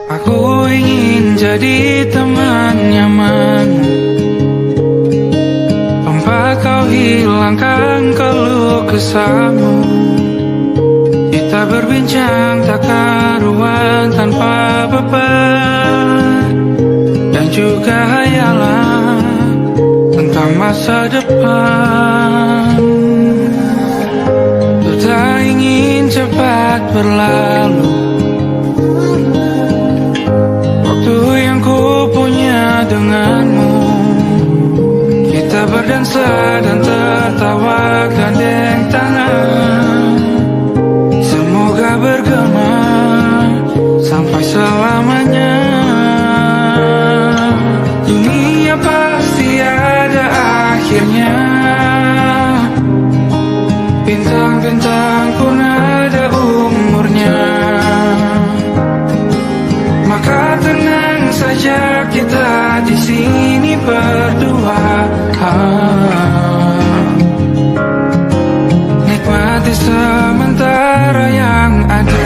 Aku ingin jadi teman nyaman, tempat kau hilangkan keluh kesahmu. Kita berbincang tak karuan tanpa beban, dan juga hayalan tentang masa depan. Ku tak ingin cepat berlalu waktu yang ku punya denganmu. Kita berdansa dan tertawa gandeng tangan, semoga bergema sampai selamanya. Dunia pasti ada akhirnya, bintang-bintang pun ada umurnya. Maka tenang saja kita di sini berdua, nikmati sementara yang ada.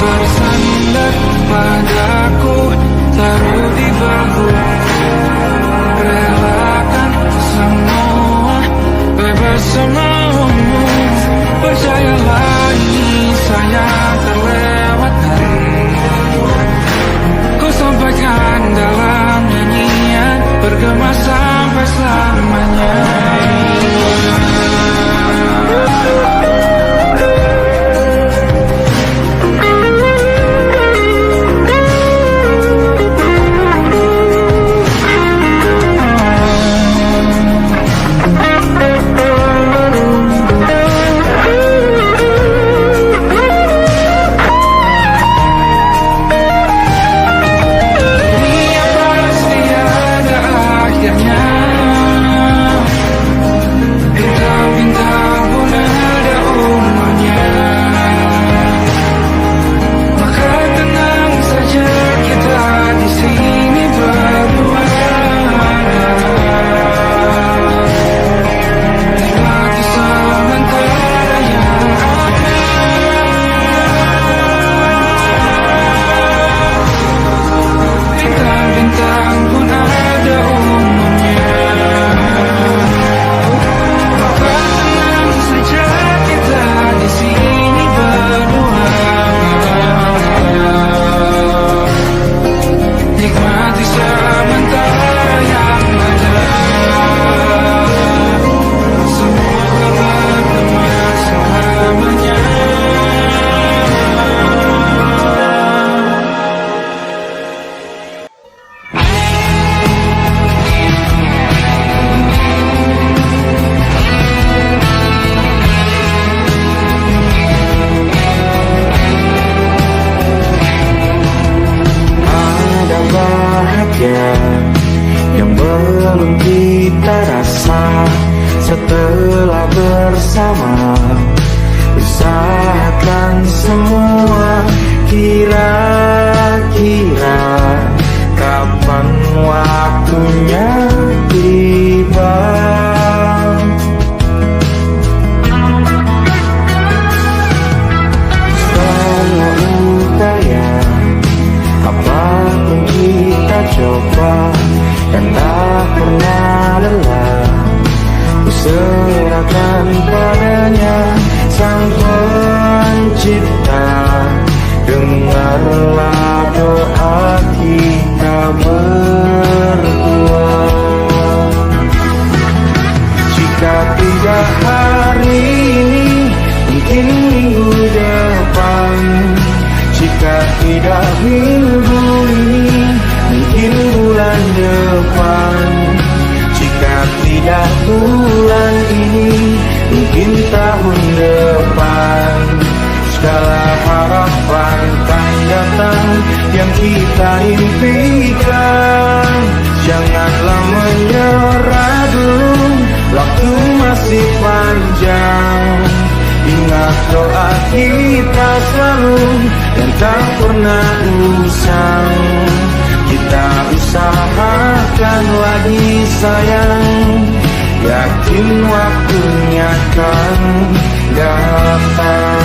Bersandar padaku, taruh di bahu, relakan semua, bebas semaumu. Percayalah ini saya terlewatkan, ku sampaikan dalam nyanyian, bergema sampai selamanya. Yang belum kita rasa setelah bersama, usahakan semua. Kira-kira kapan waktunya tiba? Semua upaya, apapun kita coba, dan tak pernah lelah, ku serahkan padanya Sang Pencipta. Dengarlah doa kita berdua. Jika tidak hari ini, mungkin minggu depan. Jika tidak minggu ini, mungkin bulan depan. Jika tidak bulan ini, mungkin tahun depan. Segala harapan kan datang yang kita impikan. Janganlah menyerah dulu, waktu masih panjang. Ingat doa kita selalu dan tak pernah usang. Kita usahakan lagi sayang, yakin waktunya akan datang.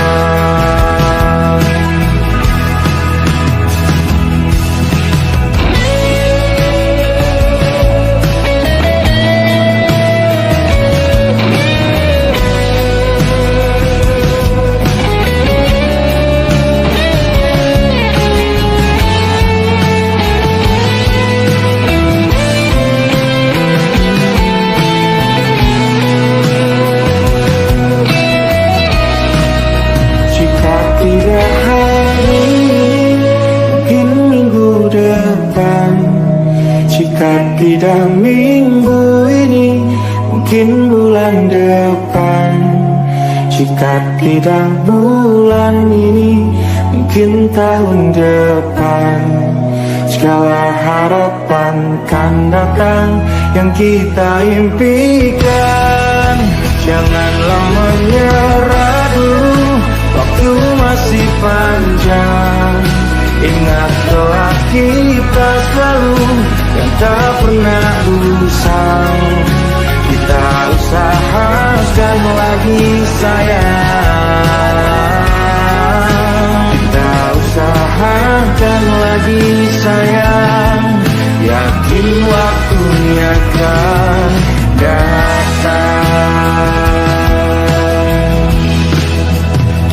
Jika tidak minggu ini, mungkin bulan depan. Jika tidak bulan ini, mungkin tahun depan. Segala harapan kan datang yang kita impikan. Janganlah menyerah dulu, waktu masih panjang. Ingat doa kita selalu yang tak pernah usang. Kita usahakan lagi sayang. Kita usahakan lagi sayang. Yakin waktunya akan datang.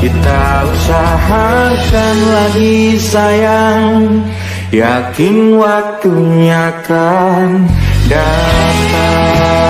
Kita usahakan lagi sayang, yakin waktunya akan datang.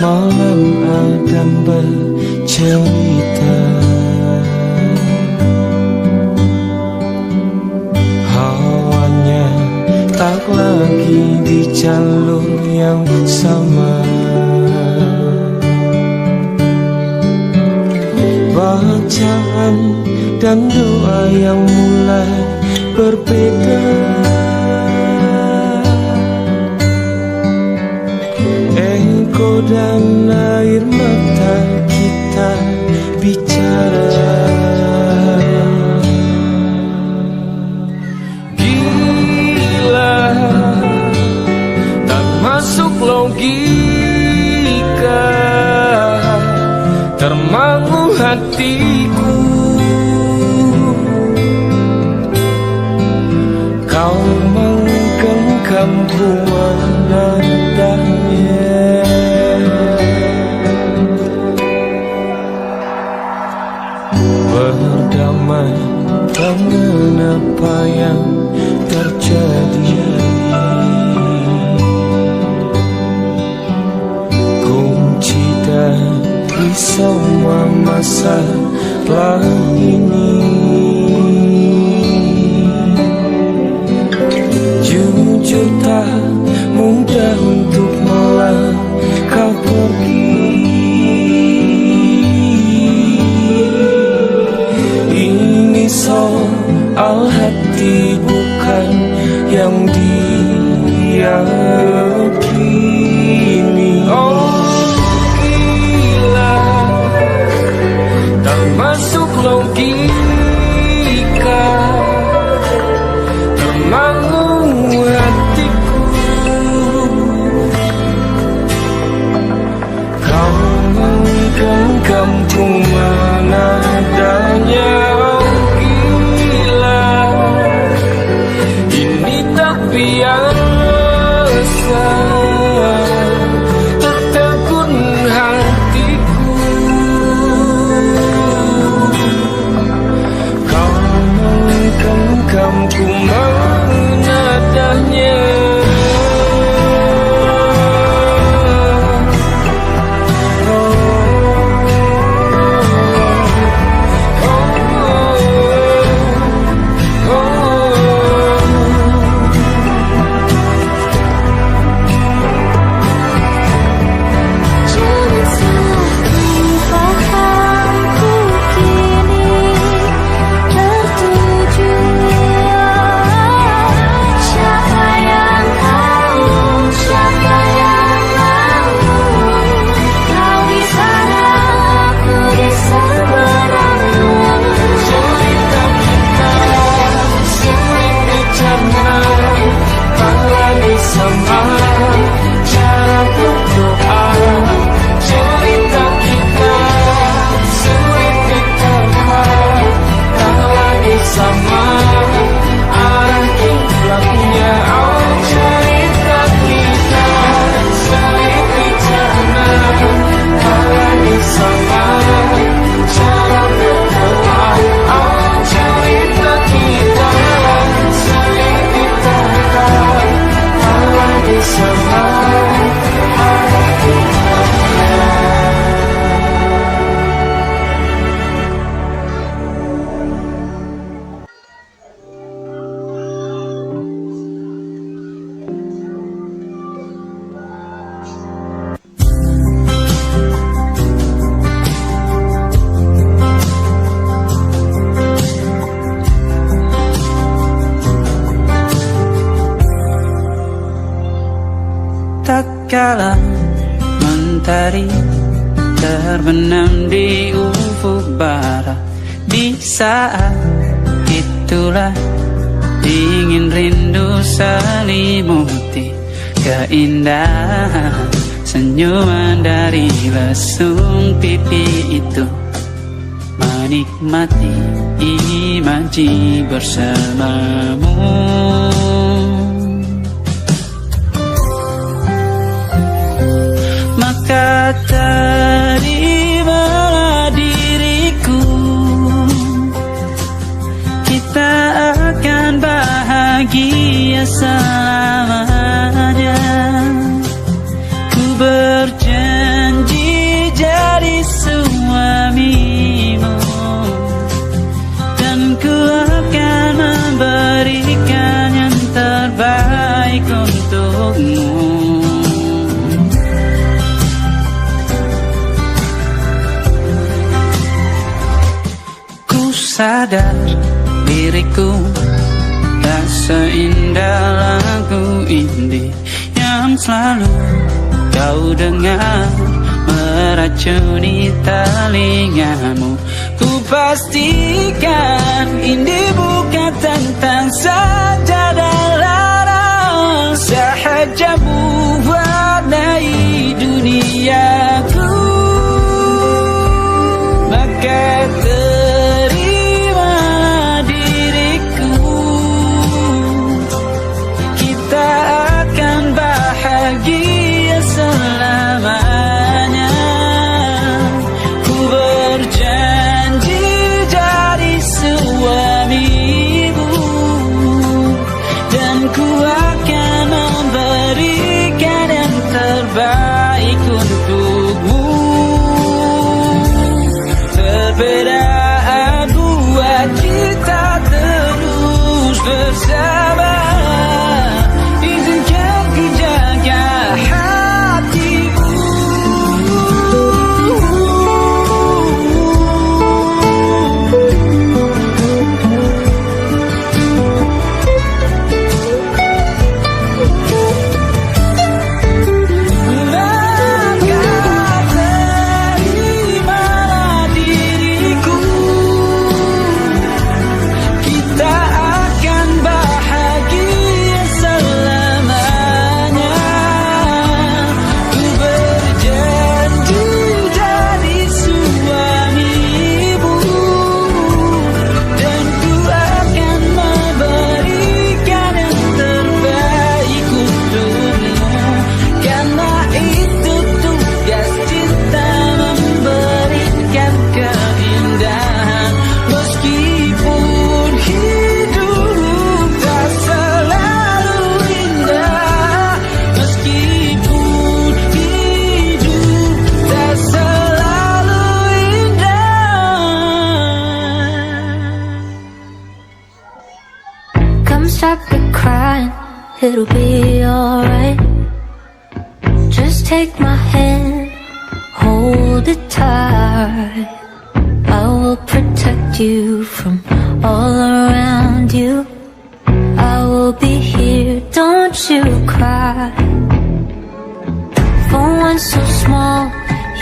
malam Adam bercerita, hawanya tak lagi di jalur yang sama. Bacaan dan doa yang mulai berbeda. Engkau dan air mata kita bicara. Gila, tak masuk logika, termangu hatiku. Kau menggenggam nadanya. Berdamai dengan apa yang terjadi. Kunci dari semua masalah ini, jujur tak mudah untuk melangkah pergi. Ini soal hati bukan yang diyakini. Oh gila, tak masuk logika, mentari terbenam di ufuk barat. Di saat itulah dingin rindu selimuti keindahan senyuman dari lesung pipi itu. Menikmati imaji bersamamu. Maka terimalah diriku, kita akan bahagia selamanya. Ku berjanji jadi suamimu, dan ku akan memberikan yang terbaik untukmu. Sadar diriku tak seindah lagu indie yang selalu kau dengar meracuni telingamu. Ku pastikan indie bukan tentang sajadah larang, sahaja mewarnai duniaku. Maka bahagia selamanya. Ku berjanji jadi suamimu, dan ku akan memberikan yang terbaik untukmu. Perbedaan buat kita terus bersama. Stop the crying, it'll be alright. Just take my hand, hold it tight. I will protect you from all around you. I will be here, don't you cry. For one so small,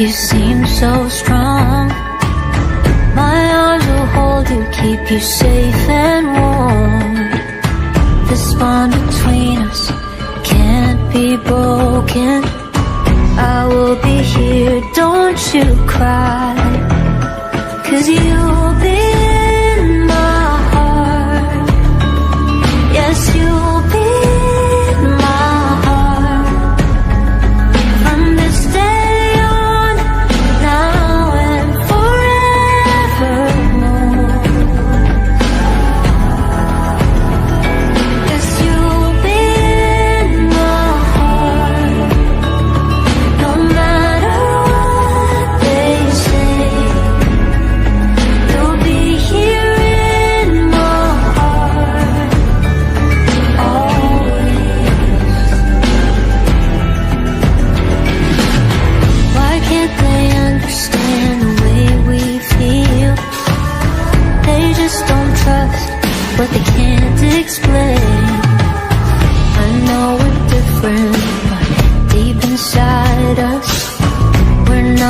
you seem so strong. My arms will hold you, keep you safe and warm. This bond between us can't be broken. I will be here, don't you cry. 'Cause you'll be in my heart. Yes, you'll be in my heart. From this day on, now and forevermore. Say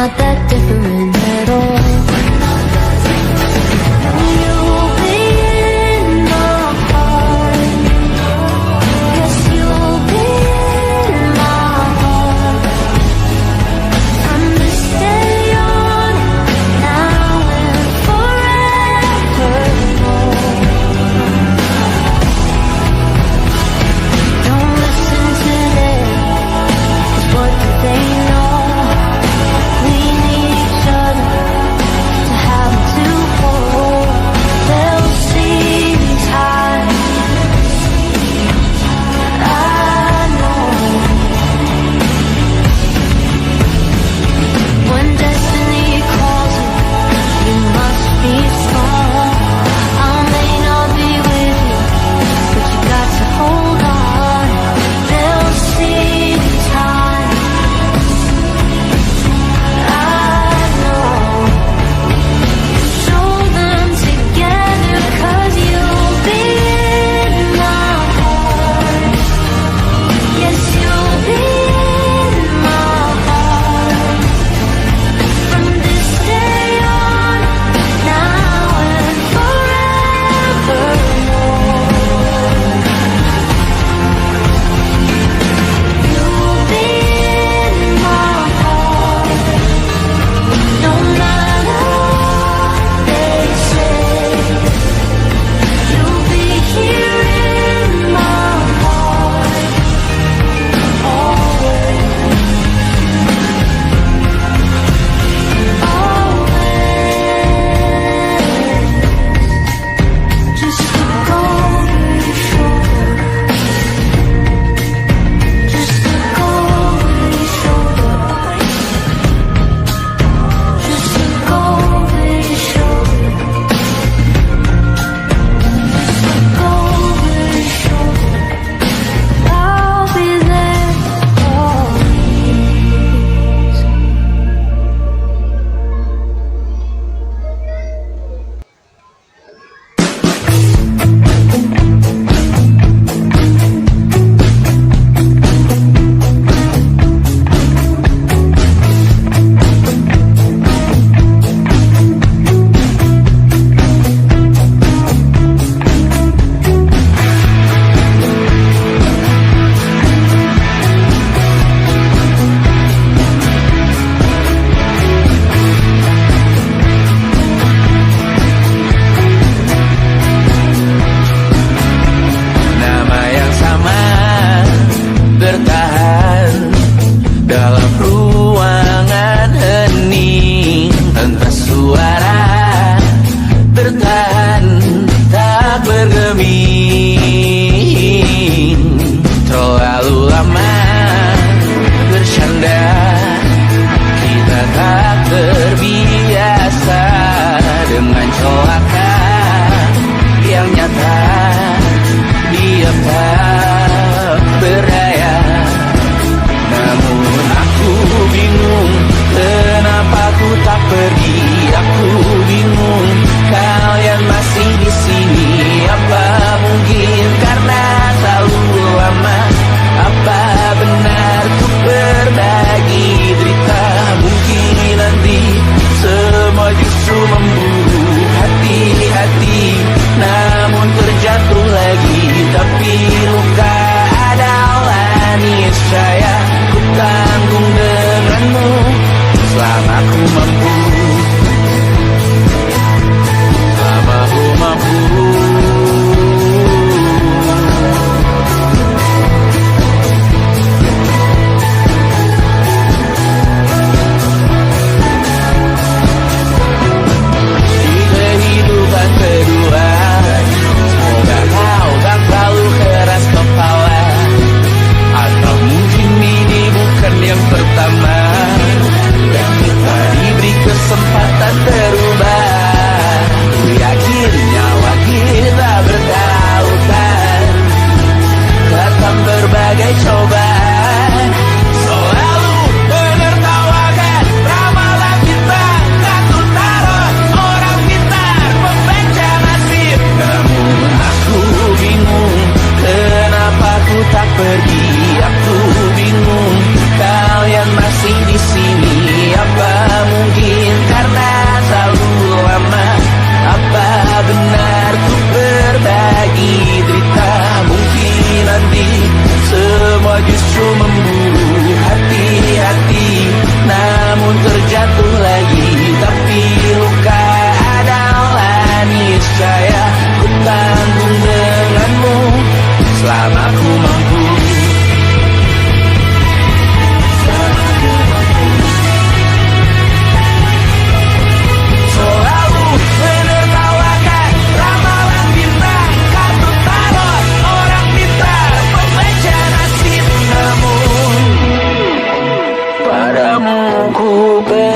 not that different at all. You'll be in my heart. Yes, you'll be in my heart. From this day on, now and forevermore. Don't listen to them, 'cause what do they know? We need each other.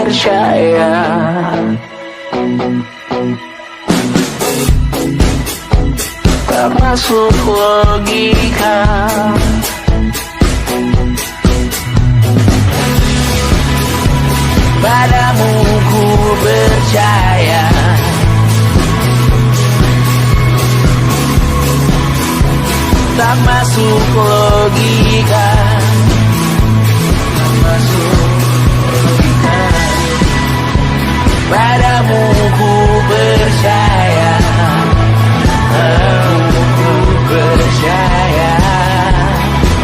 percaya. Tak masuk logika. Padamu ku percaya. Tak masuk logika. Tak masuk logika. Padamu ku percaya. Padamu ku percaya.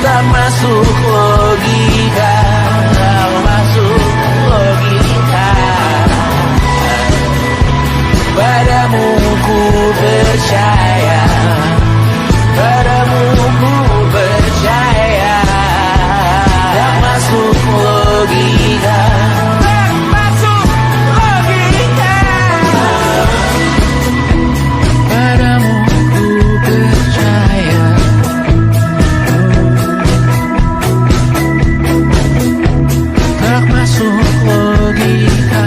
Tak masuk logika. Tak masuk logika. Padamu ku percaya. Padamu ku percaya. Tak masuk logika. Tak masuk logika. Padamu ku percaya. Tak masuk logika.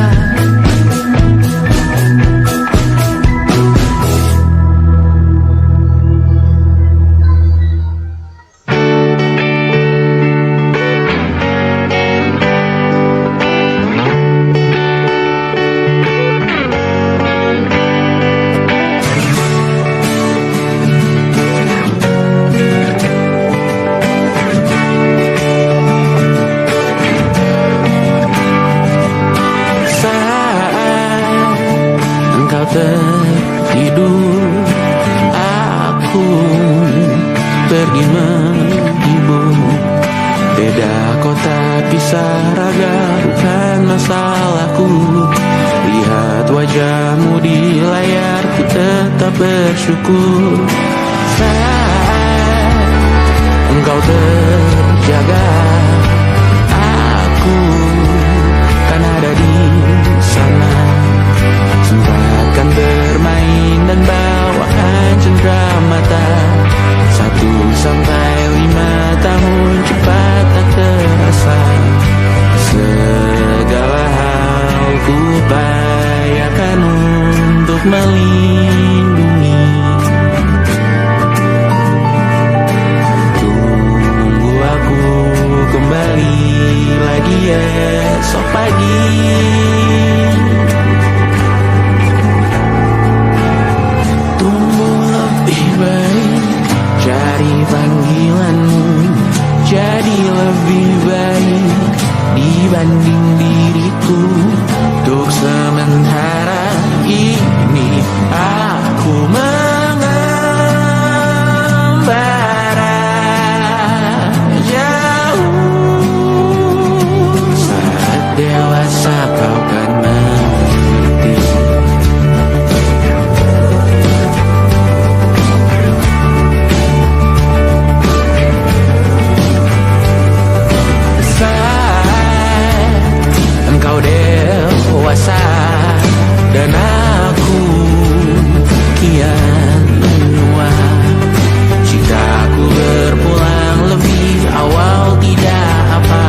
Tertidur, aku pergi menghibur. Beda kota pisah raga bukan masalahku. Lihat wajahmu di layar, ku tetap bersyukur. Saat engkau terjaga, aku kan ada di sana. Sempatkan bermain dan bawaan cenderamata. 1 sampai 5 tahun cepat tak terasa. Segala hal ku upayakan untuk melindungi. Tunggu aku kembali lagi esok pagi. Cari panggilanmu jadi lebih baik dibanding diriku. Untuk sementara ini aku mengembara jauh. Saat dewasa kau kan mengerti. Engkau dewasa dan aku kian menua. Jika aku berpulang lebih awal tidak apa.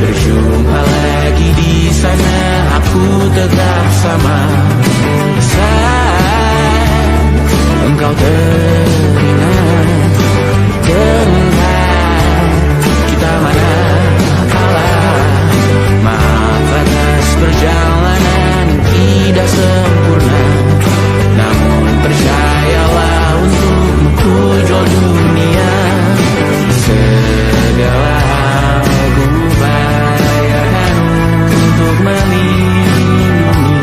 Berjumpa lagi di sana, aku tetap sama. Saat engkau teringat tentang kita mana kalah. Maaf atas perjalanan tidak sempurna, namun percayalah untukmu ku jual dunia. Segala hal ku upayakan untuk melindungi.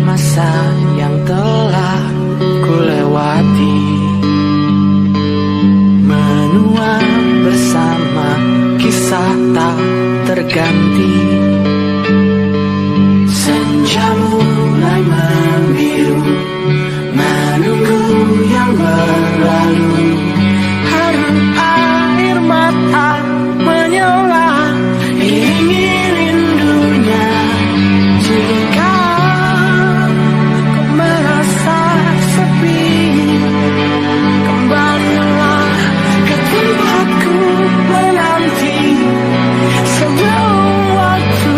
masa yang telah ku lewati, menua bersama kisah tak terganti. Senja mulai membiru, menunggu yang berlalu. Harum air mata menyala, ingin rindunya. Jika kau merasa sepi, kembalilah ke tempatku menanti sebelum waktu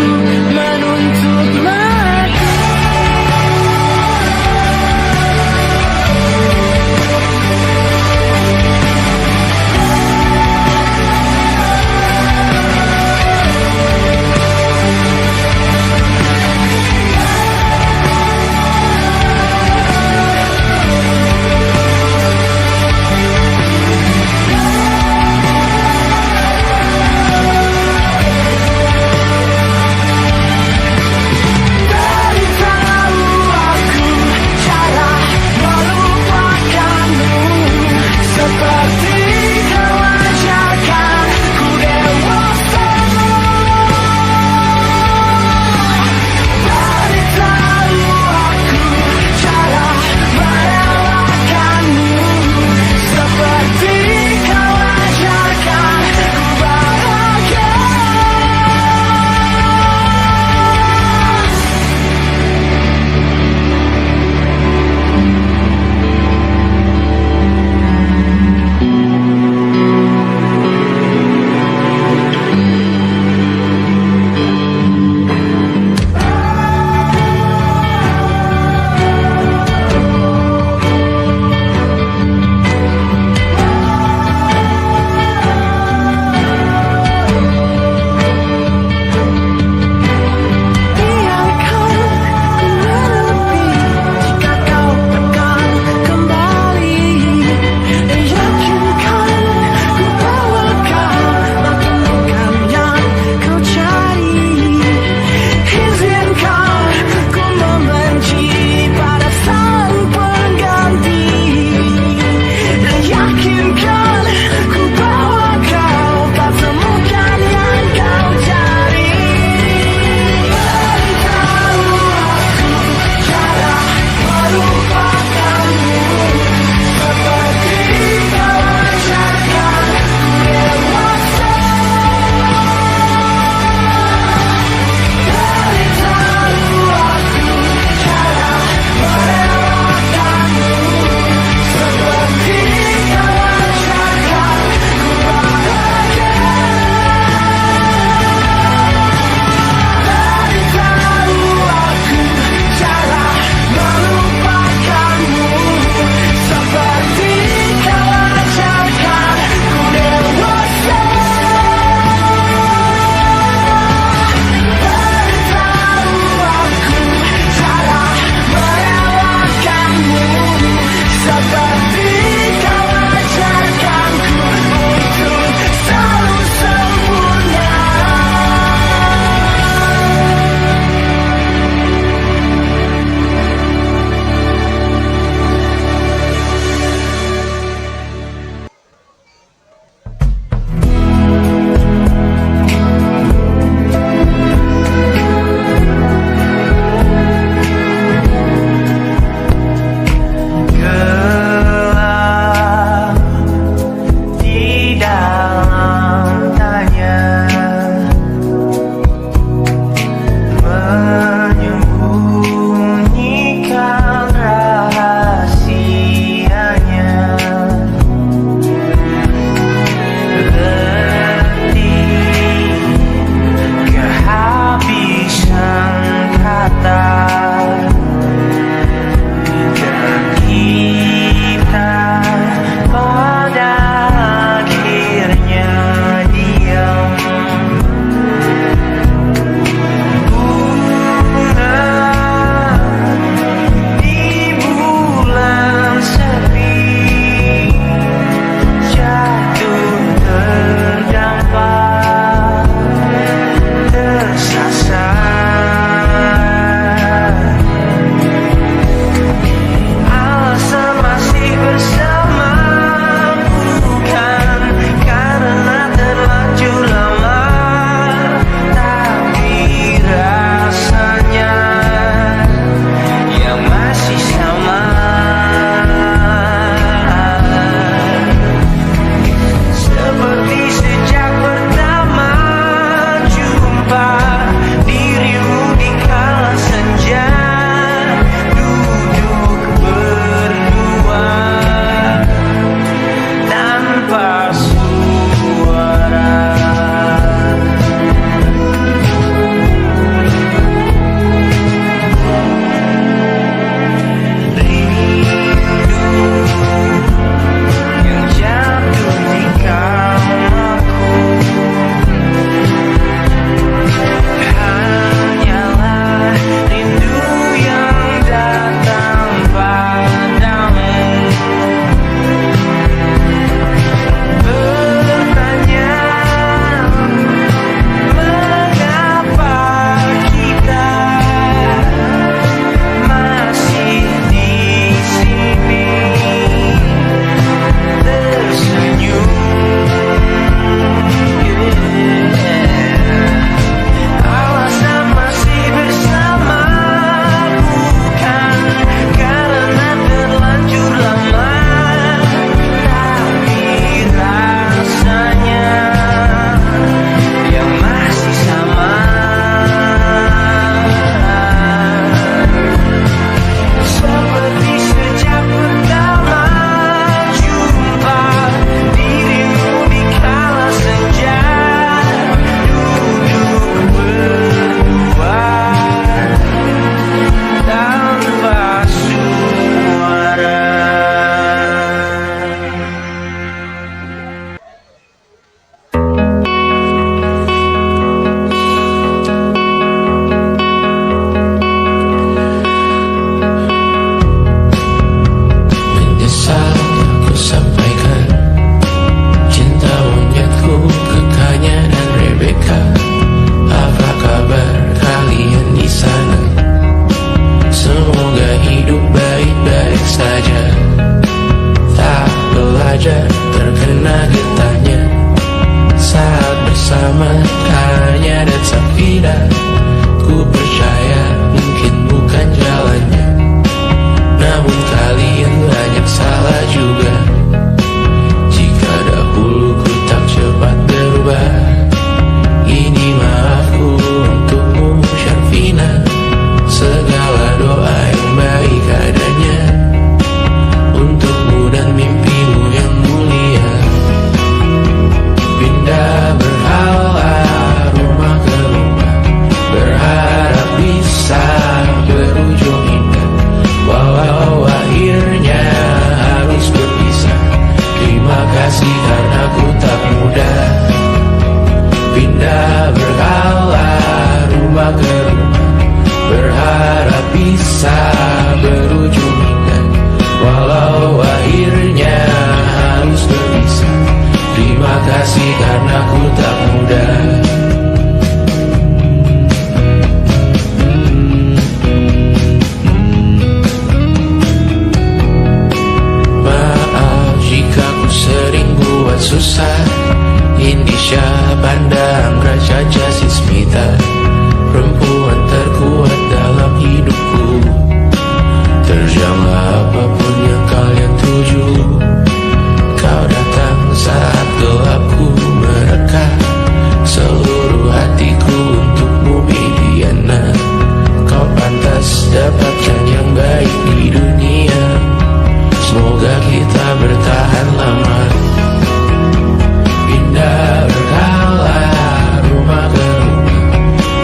bisa berujung indah, walau akhirnya harus berpisah. Terima kasih karena ku tak mudah. Maaf jika ku sering buat susah. Indonesia pandang Raja Jasismita, perempuan terkuat dalam hidupku. Terjanglah apapun yang kalian tuju. Kau datang saat gelapku mereka, seluruh hatiku untukmu Mediana. Kau pantas dapatkan yang baik di dunia. Semoga kita bertahan lama. Pindah berkala rumah ke rumah,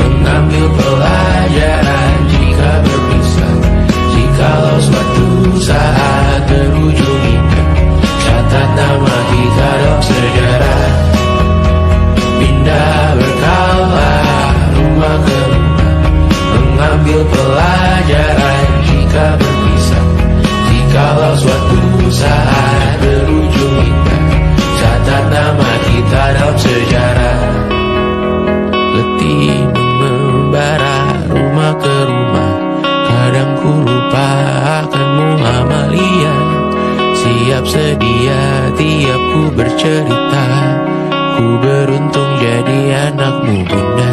mengambil pelajaran jika berpisah. Jikalau suatu saat berujung indah, catat nama kita dalam sejarah. Pindah berkala rumah ke rumah, mengambil pelajaran jika berpisah. Jikalau suatu saat berujung indah, catat nama kita dalam sejarah. Letih mengembara rumah ke rumah, kadang ku lupa akanmu Amalia. Siap sedia tiap ku bercerita, ku beruntung jadi anakmu bunda.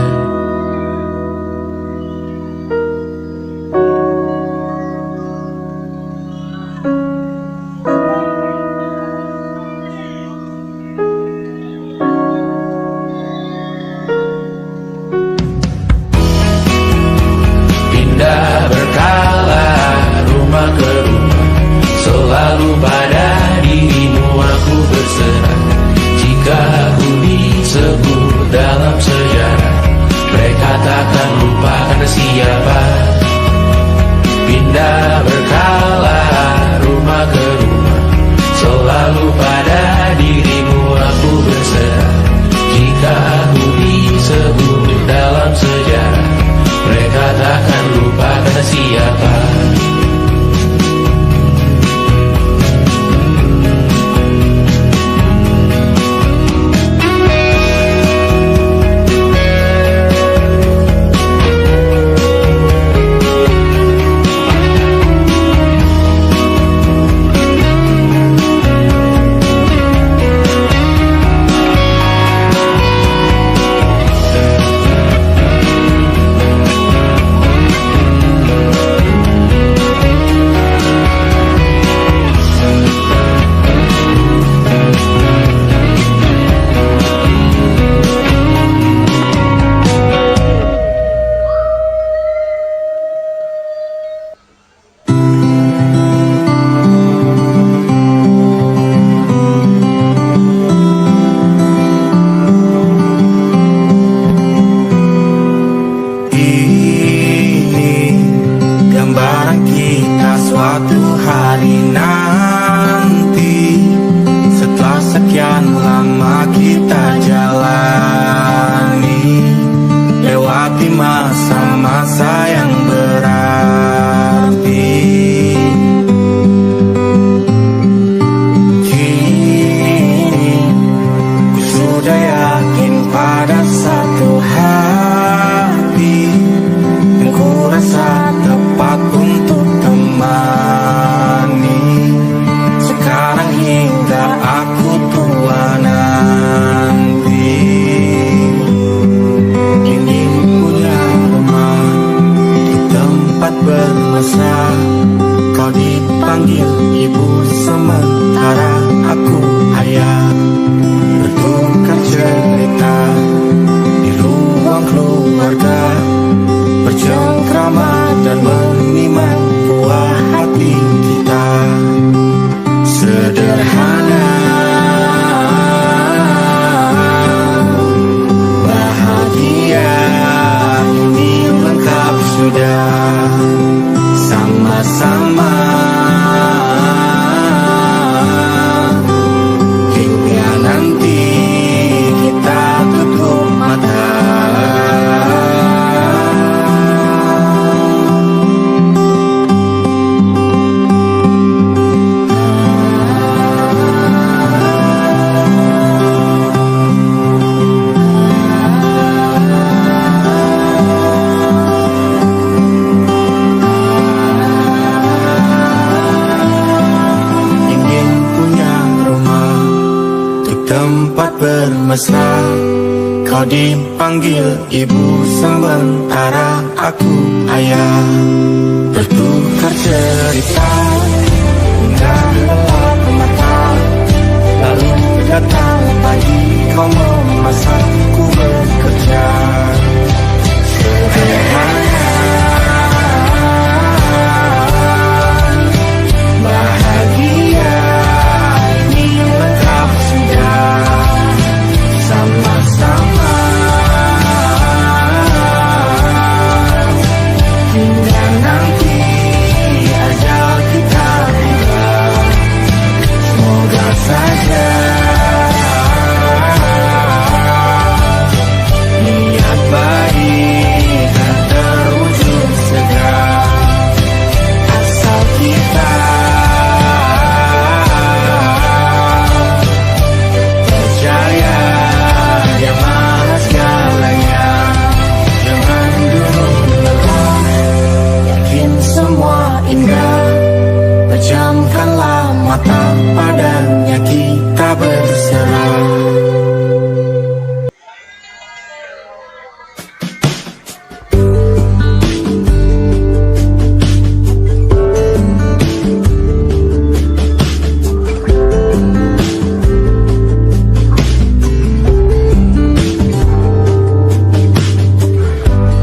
Pindah berkala rumah ke rumah, selalu pada dirimu aku berserah. Jika aku disebut dalam sejarah, mereka takkan lupa karena siapa. Pindah berkala rumah ke rumah, selalu pada dirimu aku berserah. Jika aku disebut dalam sejarah, mereka takkan lupa karena siapa. mesra. Kau dipanggil ibu, sementara aku ayah. Bertukar cerita hingga gelap mata. Lalu datang pagi, kau memasakku bekerja. Sederhana, bahagia ini lengkap sudah. Sama-sama hingga nanti ajal kita tiba. Semoga saja niat baik dan terwujud segera, asal kita percaya Dia Maha segalanya. Jangan dulu lelah, yakin semua indah. Pejamkanlah mata, padanya kita berserah.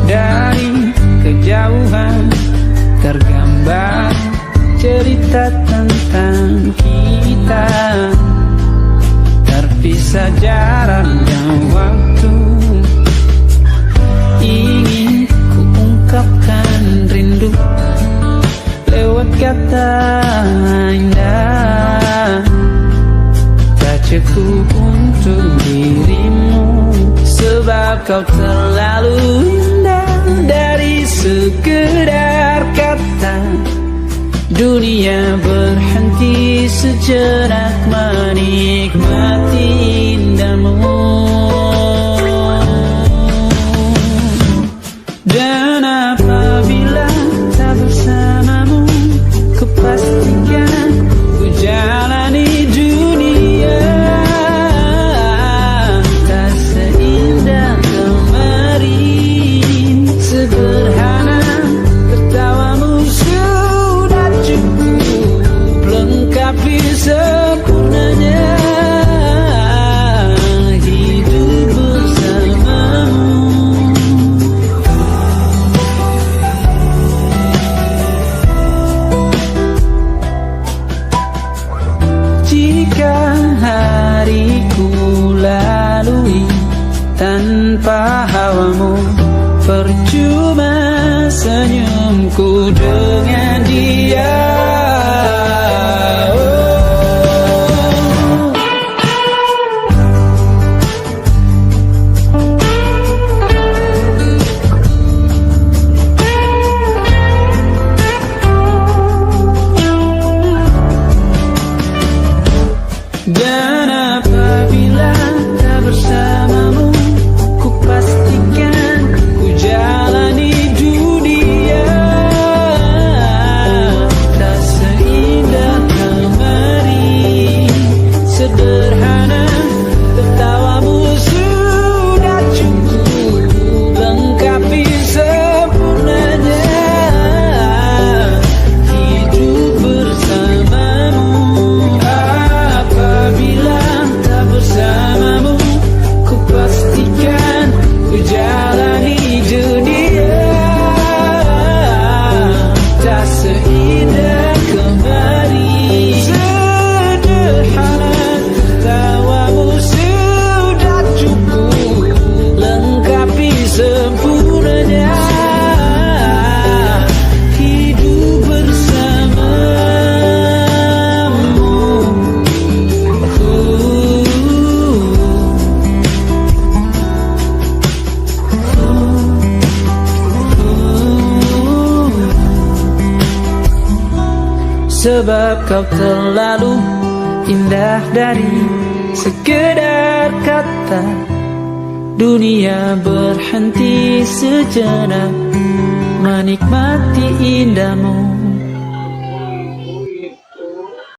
Dari kejauhan tergambar cerita tentang kita, terpisah jarak dan waktu. Ingin ku ungkapkan rindu lewat kata indah. Tak cukup untuk dirimu, sebab kau terlalu indah. Dari sekedar kata, dunia berhenti sejenak menikmati indahmu. Dan apabila tak bersamamu, kupastikan ku jalani dunia tak seindah kemarin. Sederhana, tertawamu sudah cukup lengkapi sempurnanya hidup bersamamu. Jika hariku lalui tanpa hawamu, percuma senyumku dengan dia. Dan apabila tak bersamamu, ku pastikan ku jalani dunia tak seindah kemarin. Sederhana, tertawamu sudah cukup lengkapi sempurnanya hidup bersamamu. Apabila tak bersamamu, ku pastikan ku jalani dunia tak seindah kemarin. Sederhana, tawamu sudah cukup lengkapi sempurnanya hidup bersamamu. Sebab kau terlalu indah dari sekedar kata, dunia berhenti sejenak menikmati indahmu.